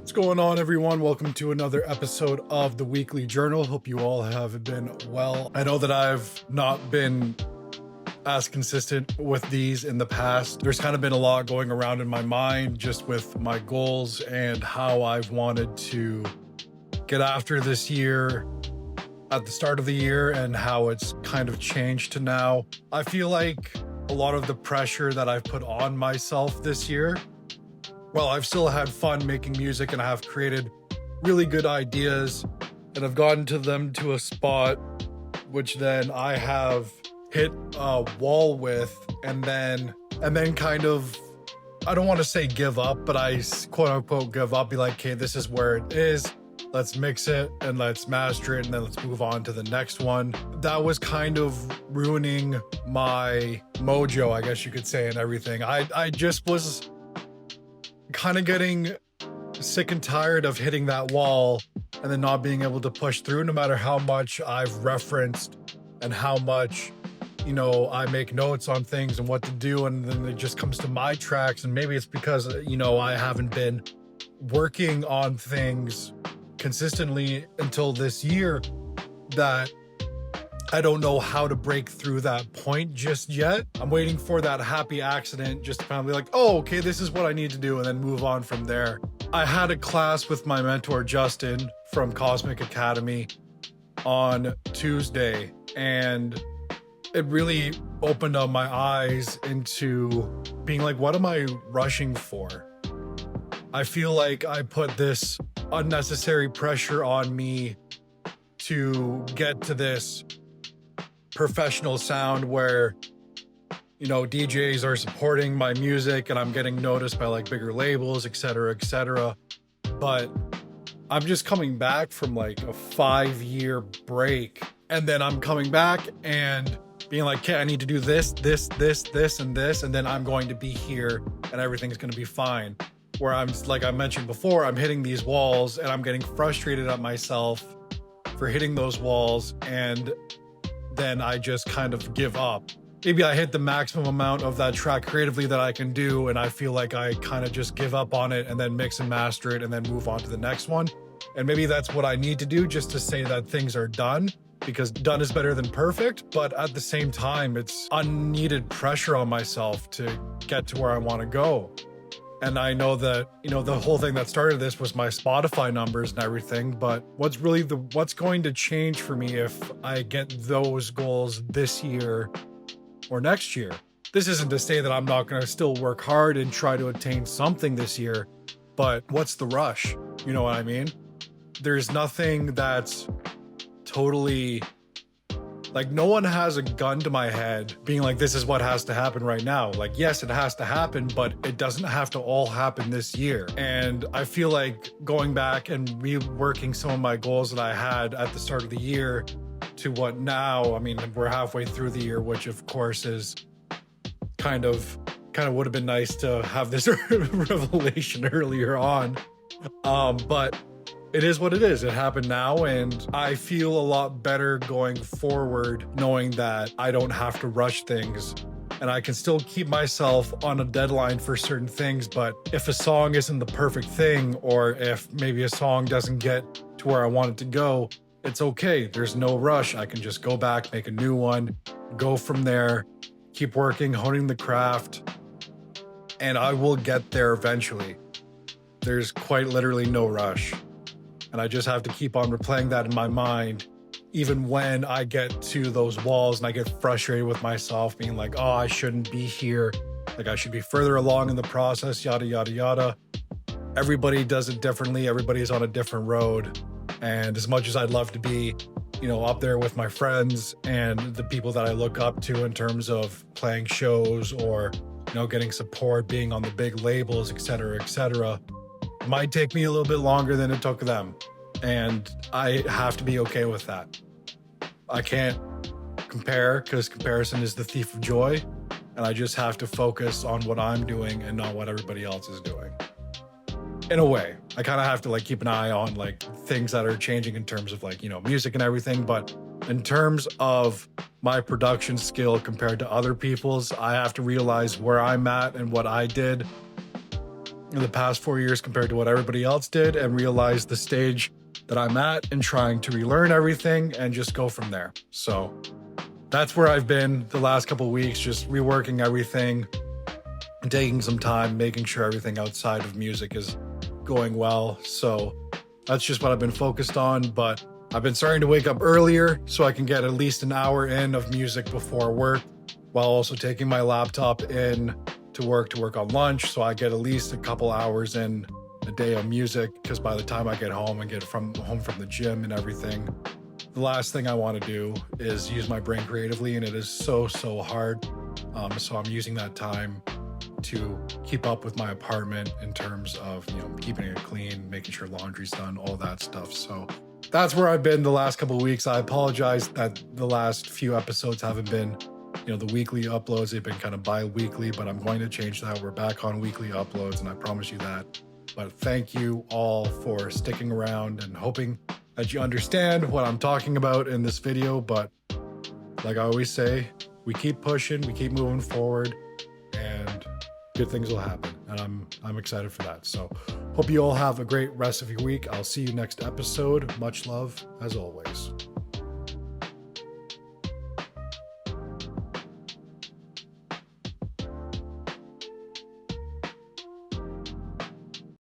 What's going on, everyone? Welcome to another episode of the Weekly Journal. Hope you all have been well. I know that I've not been as consistent with these in the past. There's kind of been a lot going around in my mind just with my goals and how I've wanted to get after this year at the start of the year and how it's kind of changed to now. I feel like a lot of the pressure that I've put on myself this year, well, I've still had fun making music and I have created really good ideas and I've gotten to them to a spot which then I have hit a wall with and then kind of, I don't want to say give up, but I quote unquote give up, be like, okay, this is where it is. Let's mix it and let's master it and then let's move on to the next one. That was kind of ruining my mojo, I guess you could say, and everything. I just was kind of getting sick and tired of hitting that wall and then not being able to push through, no matter how much I've referenced and how much, I make notes on things and what to do. And then it just comes to my tracks. And maybe it's because, I haven't been working on things consistently until this year that I don't know how to break through that point just yet. I'm waiting for that happy accident just to kind of be like, oh, okay, this is what I need to do, and then move on from there. I had a class with my mentor, Justin, from Cosmic Academy on Tuesday, and it really opened up my eyes into being like, what am I rushing for? I feel like I put this unnecessary pressure on me to get to this professional sound where, DJs are supporting my music and I'm getting noticed by like bigger labels, etc., etc. But I'm just coming back from like a 5-year break, and then I'm coming back and being like, okay, I need to do this, and this, and then I'm going to be here and everything's going to be fine. Where I'm, like I mentioned before, I'm hitting these walls and I'm getting frustrated at myself for hitting those walls, and then I just kind of give up. Maybe I hit the maximum amount of that track creatively that I can do, and I feel like I kind of just give up on it and then mix and master it and then move on to the next one. And maybe that's what I need to do, just to say that things are done, because done is better than perfect. But at the same time, it's unneeded pressure on myself to get to where I want to go. And I know that, the whole thing that started this was my Spotify numbers and everything, but what's going to change for me if I get those goals this year or next year? This isn't to say that I'm not going to still work hard and try to attain something this year, but what's the rush? You know what I mean? There's nothing that's totally, like, no one has a gun to my head being like, this is what has to happen right now. Like, yes, it has to happen, but it doesn't have to all happen this year. And I feel like going back and reworking some of my goals that I had at the start of the year to what now, I mean, we're halfway through the year, which of course is kind of would have been nice to have this revelation earlier on. But it is what it is. It happened now, and I feel a lot better going forward knowing that I don't have to rush things and I can still keep myself on a deadline for certain things. But if a song isn't the perfect thing, or if maybe a song doesn't get to where I want it to go, it's okay. There's no rush. I can just go back, make a new one, go from there, keep working, honing the craft, and I will get there eventually. There's quite literally no rush. And I just have to keep on replaying that in my mind, even when I get to those walls and I get frustrated with myself, being like, oh, I shouldn't be here. Like, I should be further along in the process, yada, yada, yada. Everybody does it differently. Everybody's on a different road. And as much as I'd love to be, up there with my friends and the people that I look up to in terms of playing shows or, getting support, being on the big labels, etc., etc., it might take me a little bit longer than it took them. And I have to be okay with that. I can't compare, because comparison is the thief of joy. And I just have to focus on what I'm doing and not what everybody else is doing. In a way, I kind of have to keep an eye on things that are changing in terms of music and everything. But in terms of my production skill compared to other people's, I have to realize where I'm at and what I did in the past 4 years compared to what everybody else did, and realize the stage that I'm at and trying to relearn everything and just go from there. So that's where I've been the last couple of weeks, just reworking everything and taking some time, making sure everything outside of music is going well. So that's just what I've been focused on, but I've been starting to wake up earlier so I can get at least an hour in of music before work, while also taking my laptop in to work on lunch, so I get at least a couple hours in a day of music, because by the time I get home and get home from the gym and everything, the last thing I want to do is use my brain creatively, and it is so hard. So I'm using that time to keep up with my apartment in terms of, keeping it clean, making sure laundry's done, all that stuff. So that's where I've been the last couple of weeks. I apologize that the last few episodes haven't been, the weekly uploads. They've been kind of bi-weekly, but I'm going to change that. We're back on weekly uploads, and I promise you that. But thank you all for sticking around and hoping that you understand what I'm talking about in this video. But like I always say, we keep pushing, we keep moving forward, and good things will happen. And I'm excited for that. So hope you all have a great rest of your week. I'll see you next episode. Much love as always.